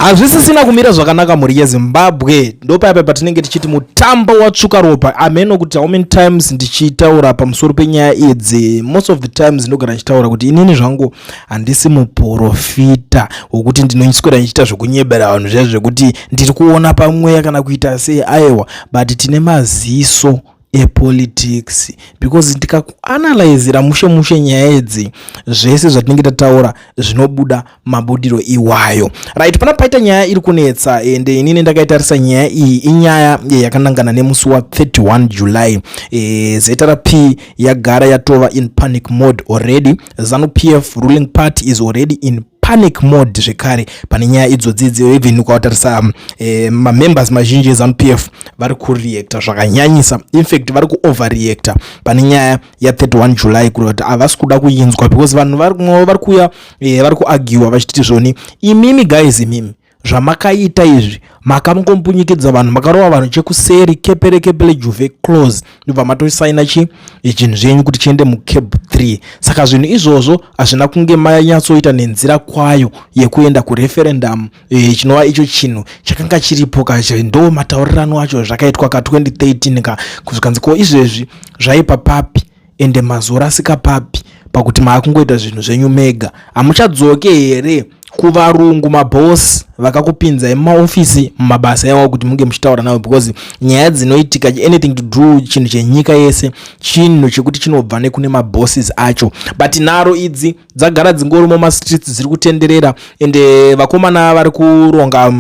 Hazvisisina kumira zvakanaka mhuri yeZimbabwe. Ndopapa patinenge tichiti mutambo watsvuka ropa. Ameno kuti how many times ndichitaura pamusoro penyaya idzi. Most of the times ndogara ndichitaura kuti inini zvangu handisi muprofita wokuti ndinoiswera ndichita zvekunyebera vanhu zvekuti ndiri kuona pamweya kana kuita sei aiwa, but tine maziso politics because ndikakuanalyzera mushe nyaya idzi zvese zvatinenge tataura zvinobuda mabudiro iwayo. Right, pana paita nyaya iri kunetsa ende inini ndakaitarisa nyaya iyi inyaya yakanangana nemusi wa 31 July. ZRP yagara yatova in panic mode already. ZANU-PF ruling party is already in panic mode zvekare pane nyaya idzodzi. Even ukatarisa members mazhinji eZANU-PF vari kureacta zvakanyanyisa, in fact vari kuoverreacta pane nyaya ya 31 July kuti havasi kuda kuinzwa because vanhu vari kuya vari kuargue vachiti zvoni imimi guys, imimi zvamakaita izvi makamungombunyikidza vanhu, makarova vanhu chekuseri kepere Juve close ndobva matosaina chinhu zvenyu kuti chiende mucab 3. Saka zvinhu izvozvo hazvina kunge manyatsoita nenzira kwayo yekuenda kureferendum, chinova icho chinhu chakanga chiripo kacho ndo mataurirano acho zvakaitwa ka 2013 kuzvikanzi ko izvezvi zvaipa papi ende mazorasika papi pakuti maakungoita zvinhu zvenyu mega. Hamuchadzoke here kuvarungu mabosi vakakupinza mumaofisi mumabasa yavo kuti munge muchitaura navo because nyaya dzinoitika anything to do chinhu chenyika yese chinhu chekuti chinobva nekune mabosses acho. But naro idzi dzagara dzingori mumastreets dziri kutenderera ende vakomana vari kuronga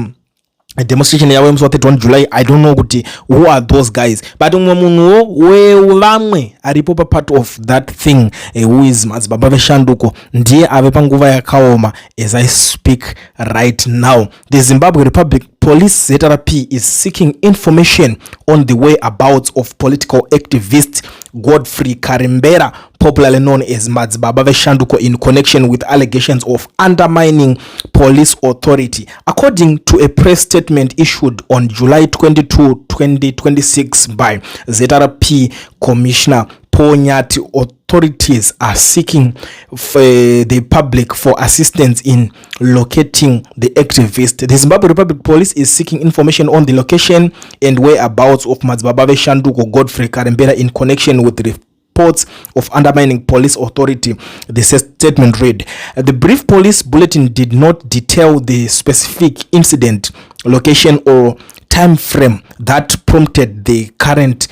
demonstration yavo yemusi wa 31 July. I don't know kuti who are those guys, but umwe munhuwo wevamwe aripo part of that thing who is madzibaba veshanduko ndiye ave panguva yakaoma as I speak right now. The Zimbabwe Republic Police ZRP is seeking information on the whereabouts of political activist Godfrey Karimbera, popularly known as Madzibaba Veshanduko, in connection with allegations of undermining police authority. According to a press statement issued on July 22, 2026 by ZRP Commissioner Ponyati, authorities are seeking the public for assistance in locating the activist. The Zimbabwe Republic Police is seeking information on the location and whereabouts of Madzibaba Veshanduko Godfrey Karimbera in connection with the reports of undermining police authority, the statement read. The brief police bulletin did not detail the specific incident, location or time frame that prompted the current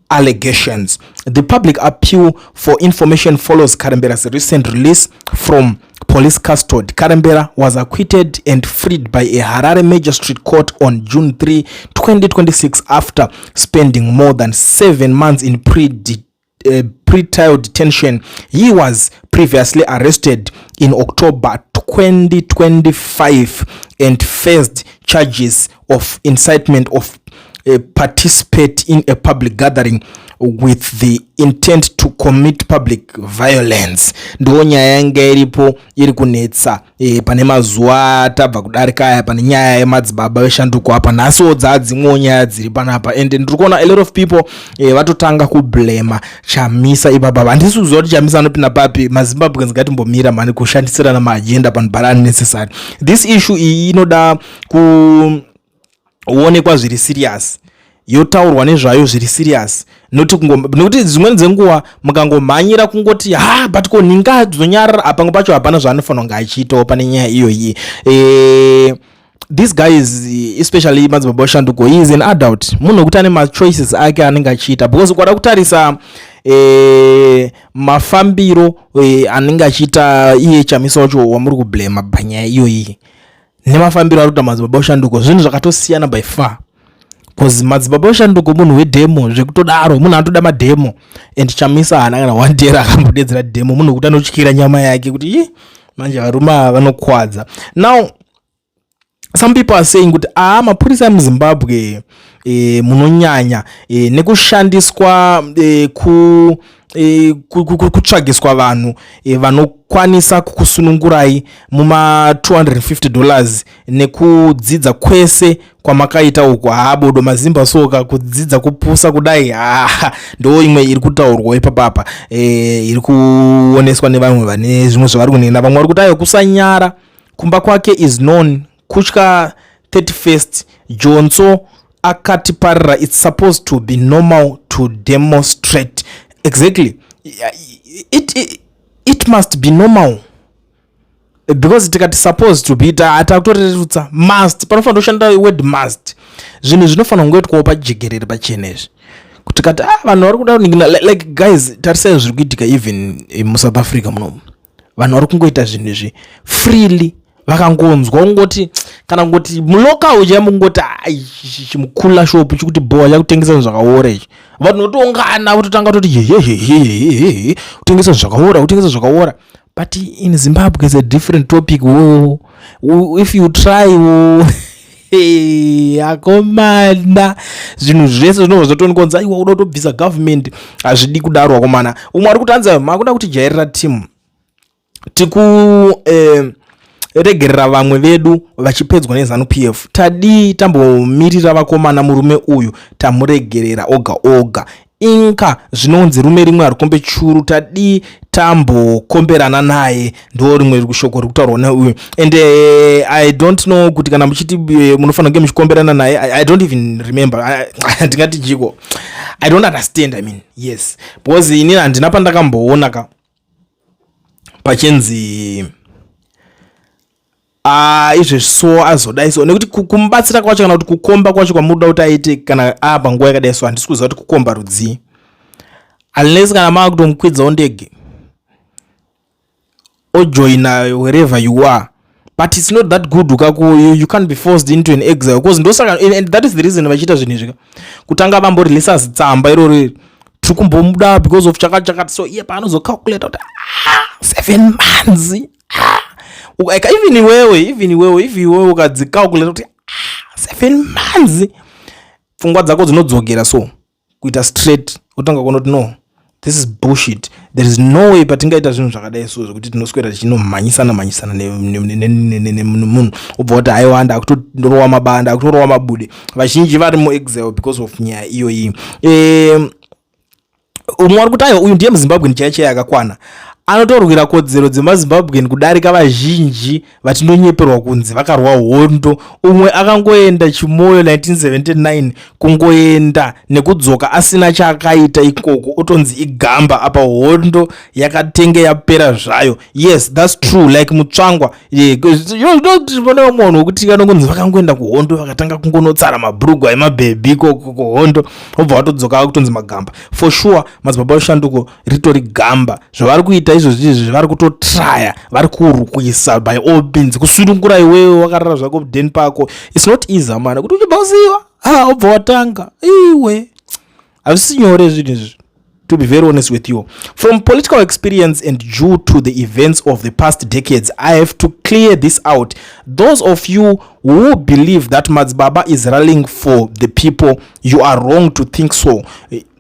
allegations. The public appeal for information follows Karimbera's recent release from police custody. Karimbera was acquitted and freed by a Harare Magistrate Court on June 3, 2026 after spending more than 7 months in pre-trial detention. He was previously arrested in October 2025 and faced charges of incitement of participate in a public gathering with the intent to commit public violence. Ndo nyaya yange iripo iri kunetsa pane mazuva tabva kudarika aya pane nyaya yemadzibaba veshanduko apa nhasiwo dzadzimwe nyaya dziri panapa and ndiri kuona a lot of people vatotanga kublema Chamisa ipapa. Handisi kuziva kuti Chamisa anopinda papi. maZimbabweans ngatimbomira mani kushandisirana maagenda panhu pari unnecessary. This issue iyi inoda kuonekwa zviri serious, yotaurwa nezvayo zviri serious, nokuti dzimweni dzenguva mukangomhanyira kungoti but ko ninga dzonyarara apango pacho hapana zvaanofanwa kunge achiitawo pane nyaya iyoyi. This guy is especially Madzibaba Veshanduko, he is an adult. Munhu kuti ane machoices ake anenge achiita because kwada kutarisa mafambiro anenge achiita iye Chamisa wacho wamuri kublema panyaya iyoyi nemafambiro ari kuita Madzibaba Veshanduko zvinhu zvakatosiyana by far. Because Madzibaba Veshanduko munhu wedemo zvekutodaro, munhu anotoda mademo and Chamisa haana kana one day akambodedzera demo. Munhu kuti anotyira nyama yake kuti manje varume vanokwadza. Now some people are saying kuti mapurisa emuZimbabwe munonyanya nekushandiswa kutsvagiswa vanhu vanokwanisa kukusunungurai muma $250 nekudzidza kwese kwamakaita uko. Bodo mazimba soka kudzidza kupusa kudai ndo imwe iri kutaurwa ipapapa iri kuoneswa nevamwe vane zvimwe zvavari kunena. Vamwe vari kuti kusanyara kumba kwake is known, kutya 31st Jonso akati parira it's supposed to be normal to demonstrate. Exactly, it must be normal because tikati supposed to be atakutorerutsa must panofanira kushanda word must. Zvinhu zvinofanira kungoitwawo pajekerere pachenezvi kuti kati vanhu vari kuda kuningina like guys tarisai zviri kuitika even muSouth Africa munomu. Vanhu vari kungoita zvinhu izvi freely vakangonzwa kungoti kana kungoti mulocal uchambongoti chimukula shop chikuti boa chakutengesa zvakaora ichi vanhu votongana vototanga kuti hehehehe kutengesa zvakaora. But in Zimbabwe it's a different topic. If you try akomana zvinhu zvese zvinobva zvatonikonza iwa uda kutobvisa government hazvidi kudaro akomana. Umwe ari kutanza makuda kuti jairira timu regerera vamwe vedu vachipedzwa neZANU-PF. Tadi tambomirira vakomana murume uyu tamuregerera oga inka zvinonzi rume rimwe ari kombe churu tadi tambokomberana naye ndo rimwe shoko riri kutaurwa neuyu. And I don't know kuti kana muchiti munofanira kunge muchikomberana naye I don't even remember. Ndingati jiko I don't understand. I mean yes because inini handina pandakamboona ka pachenzi izve so azodai so nekuti kumubatsira kwacho kana kuti kukomba kwacho kwamuda kuti aite kana panguva yakadai so handisi kuziva kuti kukomba rudzi unless kana mava kutomukwidzawo ndege ojoina wherever you are. But it's not that good you can't be forced into an exile because ndosaka and that is the reason vachiita zvinhu izvi kutanga vamboreleasa zitsamba irori tiri kumbomuda because of chakati so iye paanozocalculate kuti 7 months even iwewe ukadzicalculate kuti 7 months pfungwa dzako dzinodzokera so kuita straight utanga kuona kuti no this is bullshit. There is no way patingaita zvinhu zvakadai so zvokuti tinoswera tichinomhanyisana nemunhu ubva kuti haiwanda akutorowa mabanda akutorowa mabude vazhinji vari muexile because of nyaya iyoyi. Umwe ari kuti aiwa uyu ndiye muZimbabwe chaiye akakwana anotorwira kodzero dzemaZimbabwean kudarika vazhinji vatinonyeperwa kunzi vakarwa hondo. Umwe akangoenda chimoyo 1979 kungoenda nekudzoka asina chaakaita ikoko otonzi igamba apa hondo yakatenge yapera zvayo. Yes that's true like mutsvangwa ndinoona munhu wekuti anongonzi vakangoenda kuhondo vakatanga kungonotsara mabhurugwa emabhebhi kuhondo obva vatodzoka vakutonzi magamba. For sure madzibaba oshanduko ritori gamba zvavari kuita izvozvi vari kutotraya vari kurwisa by all means kusunungura iwewe wakarara zvako mudheni pako. It's not easy mana kuti uchibva uziva obva watanga iwe hazvisi nyore zvinhu izvi to be very honest with you. From political experience and due to the events of the past decades, I have to clear this out. Those of you who believe that Madzibaba is rallying for the people, you are wrong to think so.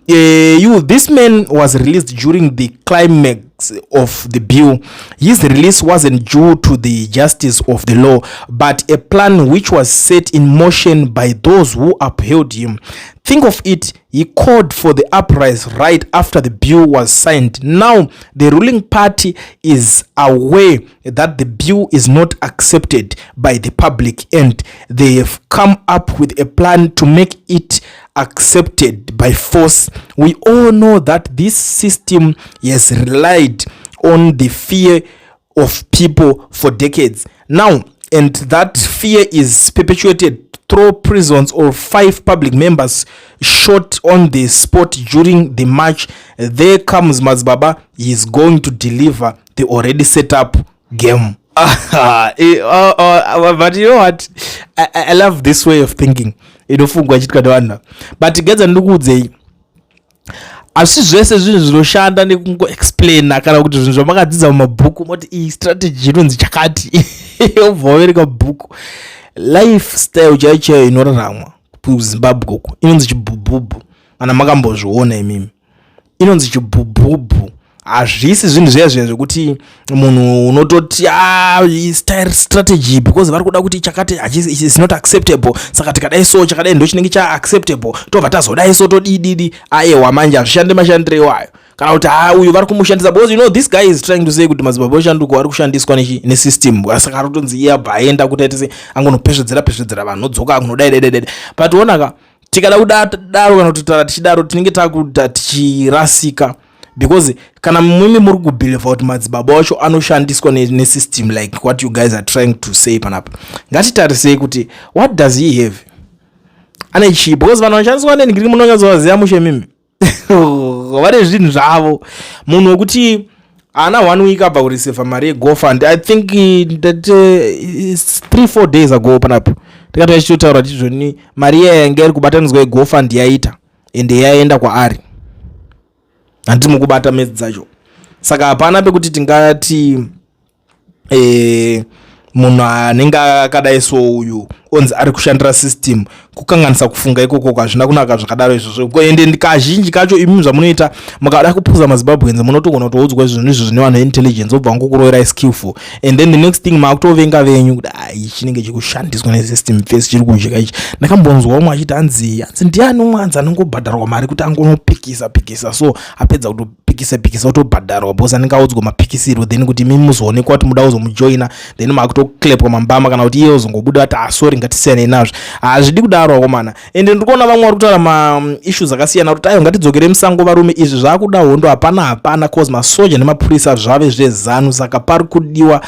This man was released during the climax of the bill. His release wasn't due to the justice of the law, but a plan which was set in motion by those who upheld him. Think of it, he called for the uprising right after the bill was signed. Now, the ruling party is aware that the bill is not accepted by the public and they have come up with a plan to make it accepted by force. We all know that this system has relied on the fear of people for decades now, and that fear is perpetuated through prisons or 5 public members shot on the spot during the march. There comes Madzibaba. He is going to deliver the already set up game. But you know what? I love this way of thinking. But together ndikudzei asi zvese zvinhu zvinoshanda nekungoexplaina kana kuti zvinhu zvamakadzidza mumabhuku moti iyi strategy inonzi chakati obva waverenga bhuku. Lifestyle chaiyo inoraramwa kuZimbabwe uko inonzi chibhubhubhu kana makambozviona imimi inonzi chibhubhubhu. Hazvisi zvinhu zviya zvekuti munhu unototi style strategy because vari kuda kuti chakati is not acceptable saka tikadai so chakadai ndo chinenge cha acceptable tobva tazodai so todididi aiwa manje hazvishande mashandiro iwayo kana kuti uyu vari kumushandisa, because you know this guy is trying to say kuti madzibaba anduko ari kushandiswa nesystem, saka rotonzi iye abva aenda kuti aite angonopezvedzera vanhu nodzoka kunodai, but onaka tikada kudaro kana kuti tichidaro tinenge takuda tichirasika, because kana mimi muri kubelieve kuti madzibaba wacho anoshandiswa nesystem like what you guys are trying to say panapa, ngatitarisei kuti what does he have ane chi, because vanhu vanoshandiswa nengiri munonyazovaziva mushe mimi vane zvinhu zvavo. Munhu wekuti ana 1 week abva kureceive mari yeGoFund, I think that 3-4 days ago panapa tikati tichitaura tichizvoni mari iya yanga iri kubatanidzwa yeGoFund yaita ende yaenda kwaari, handiti mukubata medzi dzacho. Saka hapana pekuti tingati munhu anenge akadai so uyu onzi ari kushandira system, kukanganisa kufunga ikoko kwazvina kunaka zvakadaro izvozvo. Ende kazhinji kacho imi zvamunoita mukada kupuza maZimbabweans munotogona kutoudzwa zvinhu izvo zvine vanhu intelligence obva ngokuroera skillful, and then the next thing makutovenga venyu kuti ichi chinenge chikushandiswa nesystem face chiri kujeka ichi. Ndakambonzwa umwe achiti anzi ndiani umwe anzi anongobhadharwa mari kuti angonopikisa so apedza kutopikisa otobhadharwa, because anenge audzwa mapikisiro then kuti mimi muzoonekwa kuti muda kuzomujoina then makutoklepwa mambama kana kuti iye uzongobuda ati sorry ngatisiyane nazvo. Hazvidi kudaro akomana, ende ndikuona vamwe vari kutaura maissues akasiyana kuti aiwa ngatidzokere musango varume, izvi zvakuda hondo hapana cause masoja nemapurisa zvave zvezanu. Saka pari kudiwa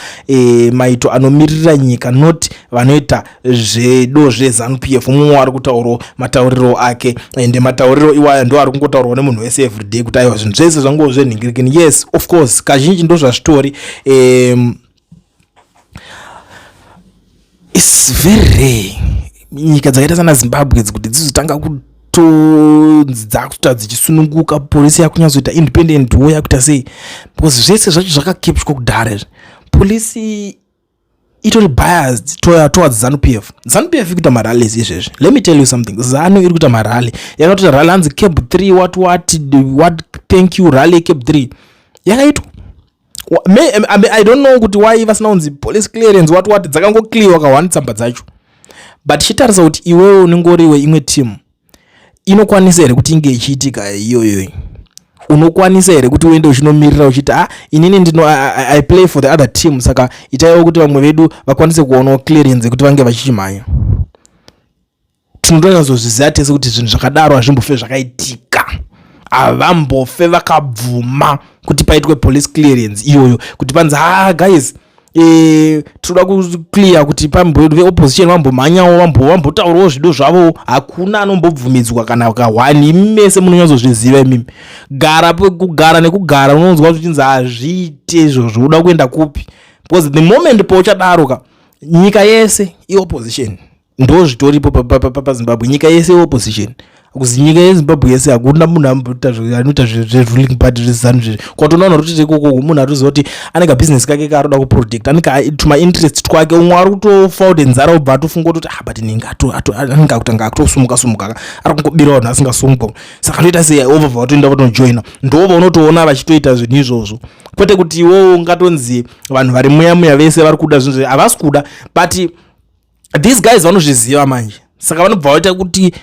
maito anomirira nyika, not vanoita zvedo zvezanu PF. Mumwe ari kutaurawo matauriro ake, ende matauriro iwaya ndo ari kungotaurwa nemunhu wese everyday kuti aiwa zvinhu zvese zvango zvenhingirikini. Yes of course kazhinji ndo zvazvitori. It's very rare nyika dzakaita sana Zimbabwe kuti dzizotanga dzakuta dzichisununguka, polisi yakunyazoita independent wo yakuita sei, because zvese zvacho zvakakepshwa kudhara. Polisi itori biased towards ZANU-PF. ZANU-PF iri kuita marallies izvezvi. Let me tell you something, ZANU iri kuita marally yakatoita rally hanzi Cape 3 what thank you rally Cape 3 yakaitwa. I don't know kuti why vasina unzi police clearance what dzakango clear ka1 tsamba dzacho, but chitarisa kuti iwewe unengoriwe imwe team inokwanisa here kuti inge ichiitika iyoyo, unokwanisa here kuti uende uchinomiririra uchiti inini ndino I play for the other team, saka itaiwo kuti vamwe vedu vakwanise kuonawo clearance kuti vange vachichimhanya. Tinotonyazozviziva tese kuti zvinhu zvakadaro hazvimbofe zvakaitika, havambofe vakabvuma kuti paitwe police clearance iyoyo kuti panzi guys toda kuclear kuti pambo veopposition vambomhanyawo vambotaurawo zvido zvavo, hakuna anombobvumidzwa kana ka1. Mese munonyazozviziva imimi, kugara nekugara unonzwa zvichinzi hazviite izvozvo, uda kuenda kupi, because the moment pauchadaroka nyika yese iopposition. Ndo zvitoripo paZimbabwe, nyika yese iopposition. Kuzi nyika yeZimbabwe yese hakuna munhu anoita zveruling party zvezanu zvezvi. Kwatonaona kuti ikoko munhu arizoziva kuti anenge business kake karoda kuprotect, anenge tuma interest twake. Umwe ari kutofa kuti nzara obva atofunga kuti but anenge akutanga akutosumuka ari kungobira vanhu asingasumuka, saka anoita sei ovabva vatoenda vatojoina. Ndobva unotoona vachitoita zvinhu izvozvo, kwete kuti iwewe ungatonzi vanhu vari muya vese vari kuda zvinhu havasi kuda, but these guys vanozviziva manje, saka vanobva vaita kuti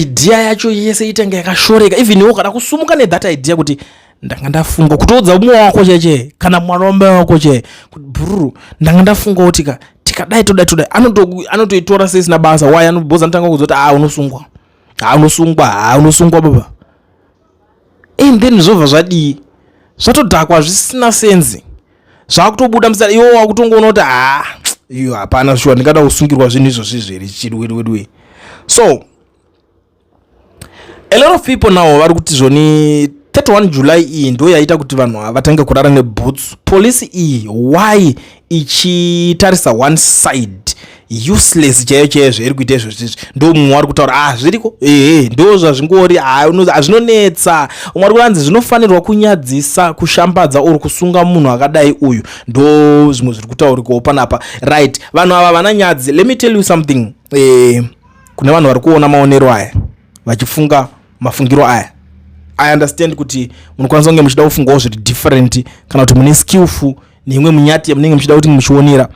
idea yacho yese itenge yakashoreka. Even iwo kana kusumuka nethat idea kuti ndanga ndafunga kutoudza mumwe wako cheche kana mwanaume wako che kuti bruru ndanga ndafunga kuti tikadai todai anotoitora sesina basa. Why anoboza notanga kuzoti unosungwa baba, and then zvobva zvadii zvatodhakwa zvisina sense, zvakutobuda musara iwo wakutongoona kuti iyo hapana shuwa ndingada kusungirwa zvinhu izvozvi zviri chidwedwedwe. So a lot of people now vari kuti zvoni 31 July iyi ndo yaita kuti vanhu vatange kurara neboots. Polisi iyi why ichitarisa one side useless chaiyo zviri kuita izvozvi, ndo mumwe ari kutaura zviriko ndo zvazvingori hazvinonetsa. Umwe ari kuranzi zvinofanirwa kunyadzisa kushambadza uri kusunga munhu akadai uyu, ndo zvimwe zviri kutaurikawo panapa, right? Vanhu ava vana nyadzi. Let me tell you something, kune vanhu vari kuona maonero aya vachifunga mafungiro aya, I understand kuti munokwanisa kunge muchida kufungawo zviri different kana kuti mune skillful neimwe munyati yamunenge muchida kuti muchionera.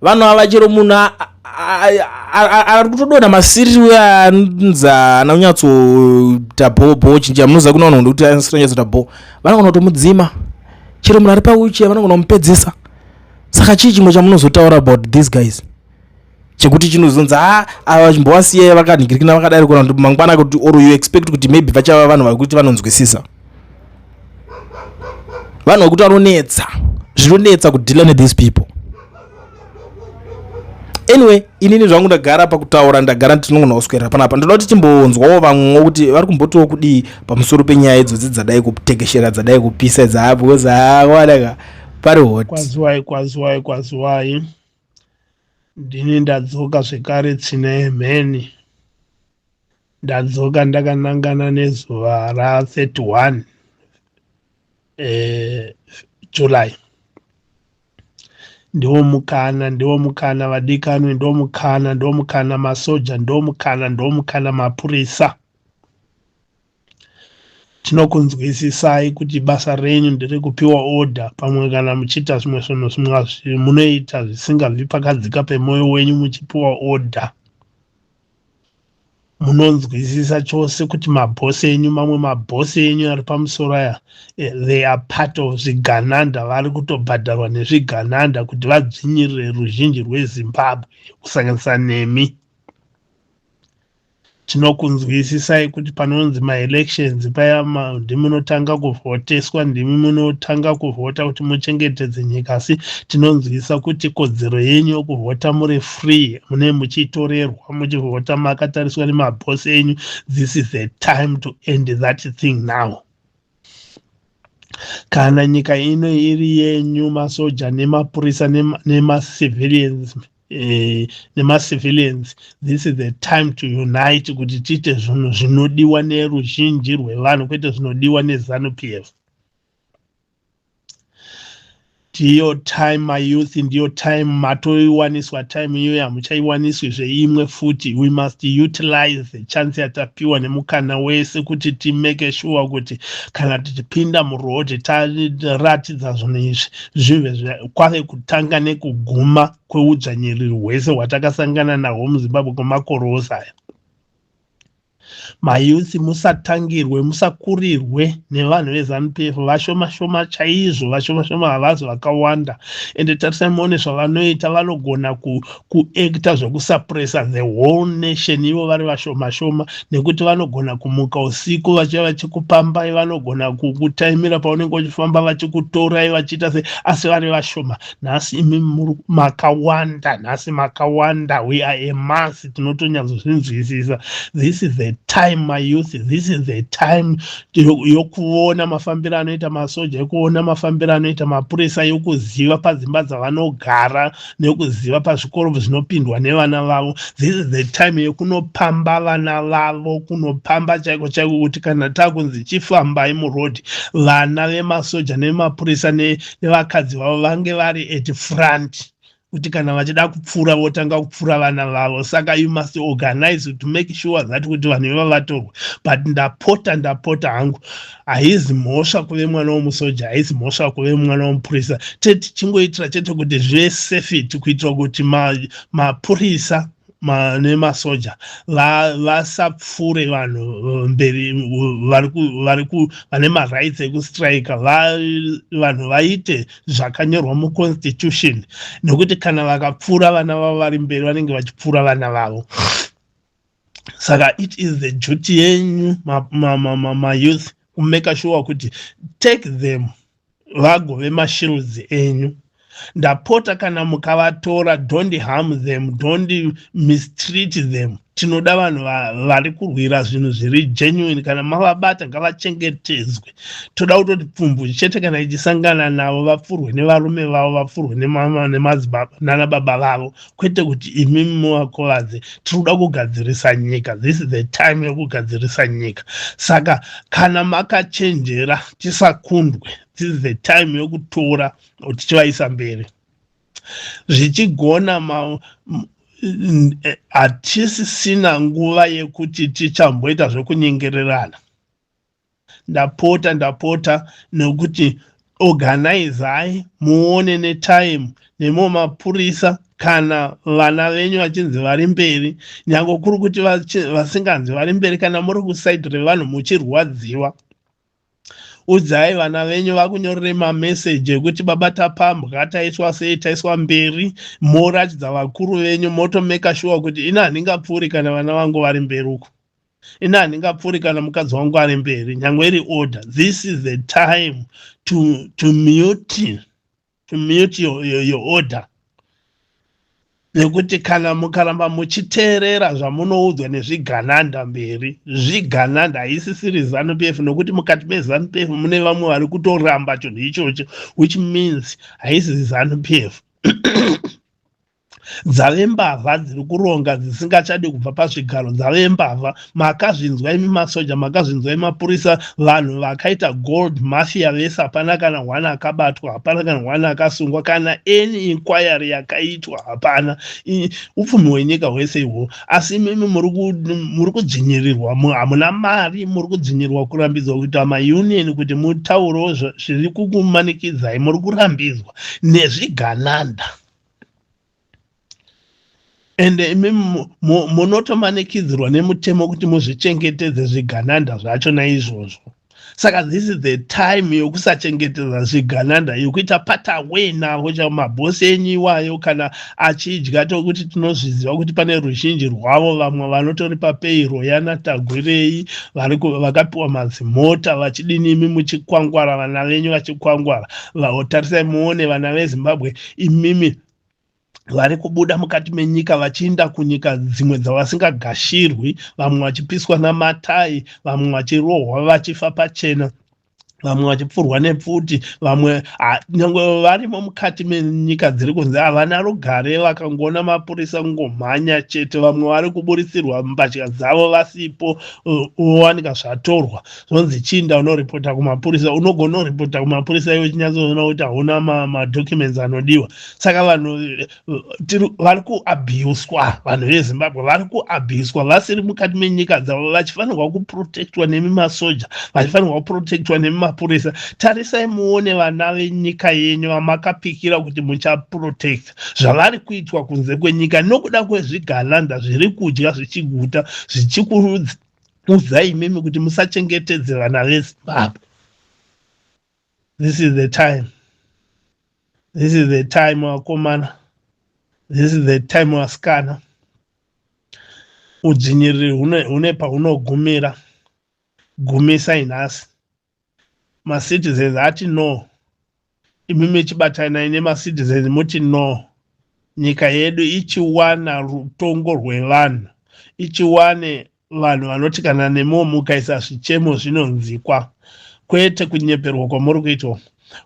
vanhu ava chero munhu ari kutodonha masiri anza anonyatsoita bhobo chinja munoziva kuna vanhu kuti anonyatsoita bho vanogona kutomudzima chero munhu ari pauchiya vanogona kumupedzisa. Saka chii chimwe chamunozotaura about these guys chekuti chinozonzi ava chimbovasiyai vakanhingirikina vakadai kuona kuti mangwana kuti or you expect kuti maybe vachava vanhu vakuti vanonzwisisa, vanhu vakuti vanonetsa, zvinonetsa kudhila nethese people. Anyway, inini zvangu ndagara pakutaura ndagara ndinogona kuswera panapa, ndoda kuti timbonzwawo vamwewo kuti vari kumbotiwo kudii pamusoro penyaya idzodzi dzadai kutekeshera dzadai kupisa dzapo kozawadaka pari hot. Kwaziwai ndini ndadzoka zvekare tsina yemheni, ndadzoka ndakanangana nezuva ra31 July. Ndiwo mukana vadikanwi, ndiwo mukana masoja, ndiwo mukana mapurisa. Tinokunzwisisai kuti basa renyu ndiri kupiwa order, pamwe kana muchiita zvimwe zvinhu zvimwe munoita zvisingabvi pakadzika pemoyo wenyu muchipiwa order. Munonzwisisa chose kuti mabhosi enyu, mamwe mabhosi enyu ari pamusoro aya, they are part of zvigananda, vari kutobhadharwa nezvigananda kuti vadzvinyirire ruzhinji rweZimbabwe kusanganisa nemi. Tinokunzwisisai kuti panonzi maelections paya ndimunotanga kuvhoteswa, ndimi munotanga kuvhota kuti muchengetedze nyika, asi tinonzwisisa kuti kodzero yenyu yokuvhota muri free, mune muchitorerwa muchivhota makatariswa nemabhosi enyu. This is the time to end that thing now. Kana nyika ino iri yenyu, masoja nemapurisa nemacivilians, this is the time to unite kuti tiite zvinhu zvinodiwa neruzhinji rwevanhu, kwete zvinodiwa neZANU-PF. Ndiyo time mayouth, ndiyo time matoiwaniswa, time iyo hamuchaiwaniswi zveimwe futi. We must utilize the chance yatapiwa nemukana wese kuti timake sure kuti kana tichipinda muroad taratidza zvinhu izvi zvive kwave kutanga nekuguma kweudzvanyiriri hwese hwatakasangana nahwo muZimbabwe kwemakore osaya. Mayouth musatangirwe, musakurirwe nevanhu veZANU-PF, vashoma chaizvo, vashoma havazi vakawanda. Ende tarisai muone zvavanoita, vanogona kuacta zvekusuppressa the whole nation ivo vari vashoma, nekuti vanogona kumuka usiku vachiva vachikupambai, vanogona kutaimira paunenge uchifamba vachikutorai vachiita asi vari vashoma. Nhasi imi makawanda, we are a mass, tinotonyatsozvinzwisisa. This is the time, my youth, this is the time yokuona mafambiro anoita masoja, yokuona mafambiro anoita mapurisa, yokuziva padzimba dzavanogara nekuziva pazvikoro zvinopindwa nevana vavo. This is the time yokunopamba vana vavo, kunopamba chaiko chaiko kuti kana takunzi chifambai muroad, vana vemasoja nemapurisa nevakadzi vavo vange vari at front, kuti kana vachida kupfuura votanga kupfuura vana vavo. Saka you must organize to make sure that kuti vanhu iva vatorwe. But ndapota hangu, haizi mhosva kuve mwana womusoja, haizi mhosva kuve mwana womupurisa. Tichingoitira chete kuti zvive safety, kuitira kuti mapurisa nemasoja vasapfuure vanhu mberi vane marights ekustrika, vanhu vaite zvakanyorwa muconstitution, nekuti kana vakapfuura vana vavo vari mberi vanenge vachipfuura vana vavo. Saka it is the duty yenyu mayouth kumeka sure kuti take them vagove mashields enyu. Ndapota kana mukavatora, don't harm them, don't mistreat them. Tinoda vanhu vari kurwira zvinhu zviri genuine, kana mavabata ngavachengetedzwe. Toda kutoti pfumvu chete kana ichisangana navo vapfurwe nevarume vavo, vapfurwe nanababa vavo, kwete kuti imi muvakovadze. Tinoda kugadzirisa nyika. This is the time yokugadzirisa nyika. Saka kana makachenjera tisakundwe. This is the time yokutora tichivaisa mberi. Zvichigona hatisisina nguva yekuti tichamboita zvekunyengererana. Ndapota nekuti organizai muone netime nemo mapurisa kana vana venyu vachinzi vari mberi, nyange kuri kuti vasinganzi vari mberi, kana muri kusaidi revanhu muchirwadziwa, udzai vana venyu vakunyorere mameseji ekuti baba tapambwa, taiswa sei, taiswa mberi, moratidza vakuru venyu, motomeka shuwa kuti ina handingapfuuri kana vana vangu vari mberi uko, ina handingapfuuri kana mukadzi wangu ari mberi, nyange iri order. This is the time to mute your order. Nekuti kana mukaramba muchiteerera zvamunoudzwa nezvigananda mberi, zvigananda haisisiri ZANU-PF, nokuti mukati meZANU-PF mune vamwe vari kutoramba chinhu ichocho, which means haisi ZANU-PF. Dzave mbavha dziri kuronga dzisingachadi kubva pazvigaro, dzave mbavha. Makazvinzwa imi masoja, makazvinzwa imi mapurisa, vanhu vakaita gold mafia vese, hapana kana hwana akabatwa, hapana kana hwana akasungwa, kana any inquiry yakaitwa, hapana. Upfumi hwenyika hwese ihwo. Asi imimi muri kudzvinyirirwa, hamuna mari, muri kudzvinyirirwa, kurambidzwa kuita maunion kuti mutaurewo zviri kukumanikidzai, muri kurambidzwa nezvigananda. Ende munotomanikidzirwa nemutemo kuti muzvichengetedze zvigananda zvacho naizvozvo. Saka this is the time yokusachengetedza zvigananda, yokuita part away navo chamabhosi enyu iwayo, kana achidya tokuti tinozviziva kuti pane ruzhinji rwavo, vamwe vanotori papeiro yanatagwirei, vakapiwa madzimota vachidini, imi muchikwangwara, vana venyu vachikwangwara. Tarisai muone vana veZimbabwe imimi vari kubuda mukati menyika vachienda kunyika dzimwe dzavasingagashirwi, vamwe vachipiswa namatai, vamwe vachirohwa vachifa pachena, vamwe vachipfurwa nepfuti, vamwe nyangwe varimo mukati menyika dziri kunze havana rugare, vakangoona mapurisa ngomhanya chete, vamwe vari kuburisirwa mbatya dzavo vasipo, owanika zvatorwa, zvonzi chinda unoripota kumapurisa, unogona kuripota kumapurisa iwe chinyatsoona kuti hauna madocuments anodiwa. Saka vanhu vari kuabhuswa, vanhu veZimbabwe vari kuabhuswa vasiri mukati menyika dzavo, vachifanirwa kuprotectwa nemi masoja, vachifanirwa kuprotectwa nemi mapurisa. Tarisai muone vana venyika yenyu vamakapikira kuti muchaprotect, zvavari kuitwa kunze kwenyika nokuda kwezvigananda zviri kudya zvichiguta, zvichikuudzai imimi kuti musachengetedze vana veZimbabwe. This is the time. This is the time wakomana. This is the time wasikana. Udzvinyiriri hune paunogumira. Gumisai nhasi. MaCitizens ati no. Imimi chibatanai nemaCitizens muti no. Nyika yedu ichiwana rutongo rwevanhu. Ichiwane vanhu vanoti kana nemo mukaisa zvichemo zvinonzikwa. Kwete kunyeperwa kwamuri kuitwa.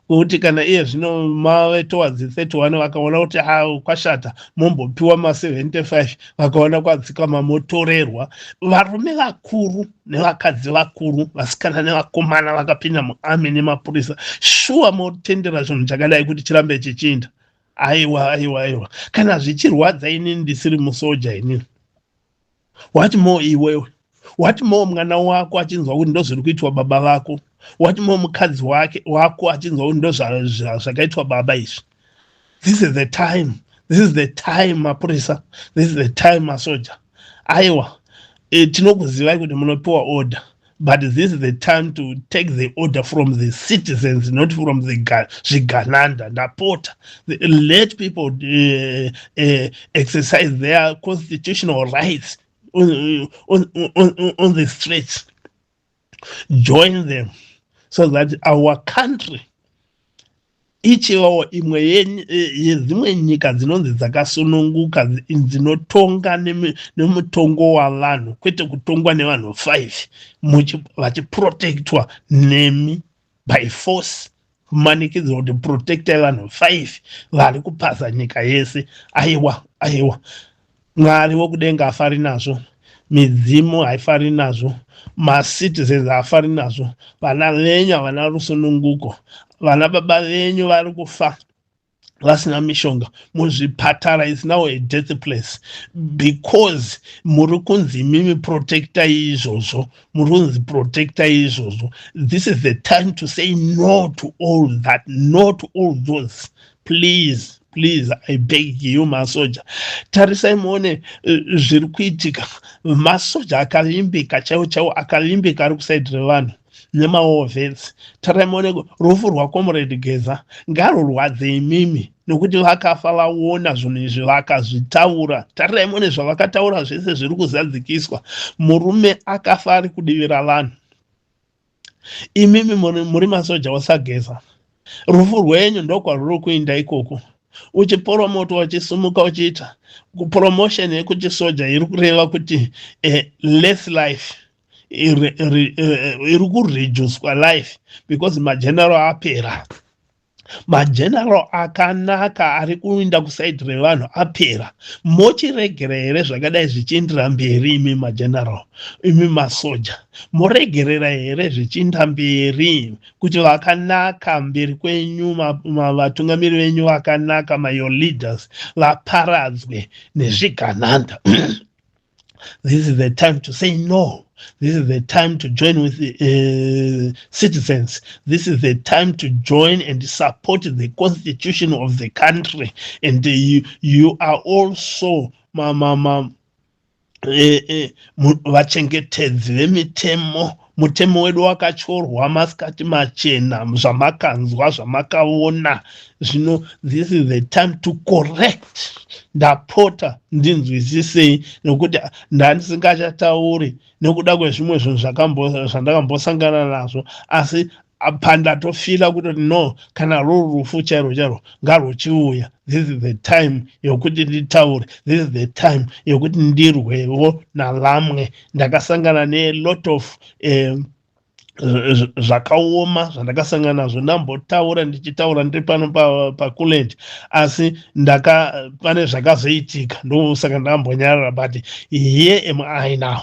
Kuti kana iye zvino mave towards 31 vakaona kuti kwashata mombopiwa ma75, vakaona kwadzikama motorerwa, varume vakuru nevakadzi vakuru, vasikana nevakomana vakapinda muarmy nemapurisa, shuwa motendera zvinhu chakadai kuti chirambe chichinda. Aiwa, kana zvichirwadza inini ndisiri musoja inini, what more iwewe, what more mwana wako achinzwa kuti ndozviri kuitwa baba vako, what more mukadzi wako achinzwa kuti ndozvakaitwa baba izvi. This is the time. This is the time mapurisa. This is the time masoja. Aiwa, tinokuzivai kuti munopiwa order, but this is the time to take the order from the citizens, not from the zvigananda. Ndapota, let people exercise their constitutional rights on the streets. Join them so that our country ichivawo imwe yedzimwe nyika dzinonzi dzakasununguka, dzinotonga nemutongo wavanhu, kwete kutongwa nevanhu 5 vachiprotectwa nemi by force, kumanikidzwa kuti protectai vanhu 5 vari kupasa nyika yese. Aiwa, Mwari wokudenga afari nazvo, midzimu haifari nazvo, maCitizens haafari nazvo, vana venyu havana rusununguko, vana baba venyu vari kufa, vasina mishonga, muzvipatara is now a death place because muri kunzi mimi protectai izvozvo, muri kunzi protectai izvozvo. This is the time to say no to all that, no to all those. Please, I beg you, masoja. Tarisai muone zviri kuitika. Masoja akalimbika chaiwo akalimbika ari kusaidhi revanhu nemaovhesi. Tarai muone rufu rwaComrade Geza ngarurwadze imimi nokuti vakafa vaona zvinhu izvi vakazvitaura. Tarirai muone zvavakataura zvese zviri kuzadzikiswa. Murume akafa ari kudivira vanhu. Imimi muri masoja wasaGeza. Rufu rwenyu ndokwaruri kuinda ikoko. Uchiporomota uchisumuka uchiita promotion yekuchisoja iri kureva kuti less life iri kureducwa life because mageneral apera. Mageneral akanaka ari kuinda kusaidhi revanhu apera. Mochiregera here zvakadai zvichiendera mberi imi mageneral, imi masoja? Moregerera here zvichienda mberi kuti vakanaka mberi kwenyu, vatungamiri venyu vakanaka, your leaders vaparadzwe nezvigananda? This is the time to say no. This is the time to join with the citizens. This is the time to join and support the constitution of the country. And you are also vachengetedzi vemitemo. Mutemo wedu wakachorwa masikati machena, zvamakanzwa, zvamakaona. This is the time to correct. Ndapota ndinzwisisei nokuti ndandisingachatauri nekuda kwezvimwe zvinhu zvandakambosangana nazvo, asi pandatofira kuti no, kana rufu chairo ngaruchiuya. This is the time yokuti nditaure. This is the time yokuti ndirwewo navamwe. Ndakasangana ne-lot of zvakaoma zvandakasangana nazvo. Ndambotaura ndichitaura ndiri pano paKuland, asi pane zvakazoitika ndosaka ndambonyarara. But here am I now.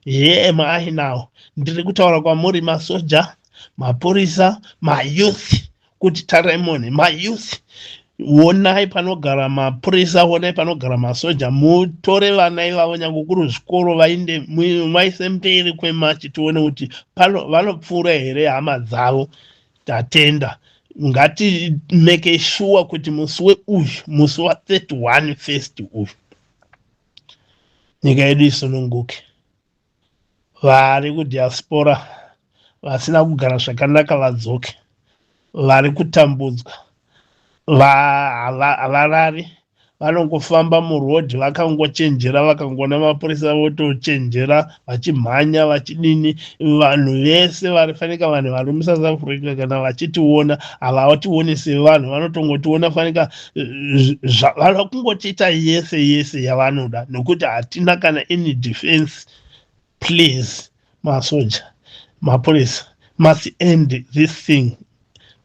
Here am I now. Ndiri kutaura kwamuri masoja, mapurisa, mayouth, kuti taraimoni mayouth, wonai panogara mapurisa, wonai panogara masoja, mutore vana ivavo nyange kuri zvikoro vainde maise mberi kwemachi tione kuti vanopfuura here hama dzavo. Tatenda. Ngati make sure kuti musi weuyu, musi wa31 first uyu, nyika yedu isununguke. Vari kudiaspora vasina kugara zvakanaka vadzoke, vari kutambudzwa havarari, vanongofamba murodhi vakangochenjera, vakangona mapurisa votochenjera vachimhanya vachidini. Vanhu vese varifanika, vanhu vari muSouth Africa kana vachitiona havationi sevanhu, vanotongotiona fanika vari kungotiita yese yavanoda nokuti hatina kana any defense. Please, masoja, mapurisa, must end this thing.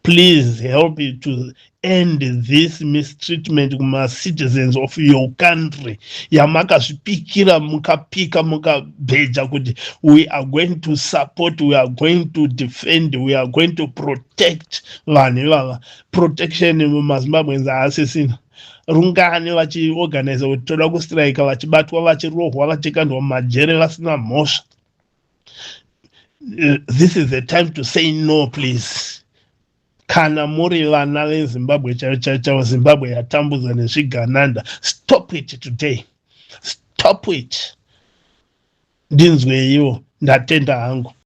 Please help me to end this mistreatment kuma citizens of your country. Yamakazvipikira mukapika mukabheja kuti we are going to support, we are going to defend, we are going to protect vanhu ivava. Protection mumaZimbabweans haasisina. Rungani vachiorganize kuti toda kustrike, vachibatwa, vachirohwa, vachikandwa mumajere vasina mhosva. This is the time to say no, please. Kana muri vana veZimbabwe chaivo, Zimbabwe yatambudzwa nezvigananda. Stop it today. Stop it. Ndinzweiwo, ndatenda hangu.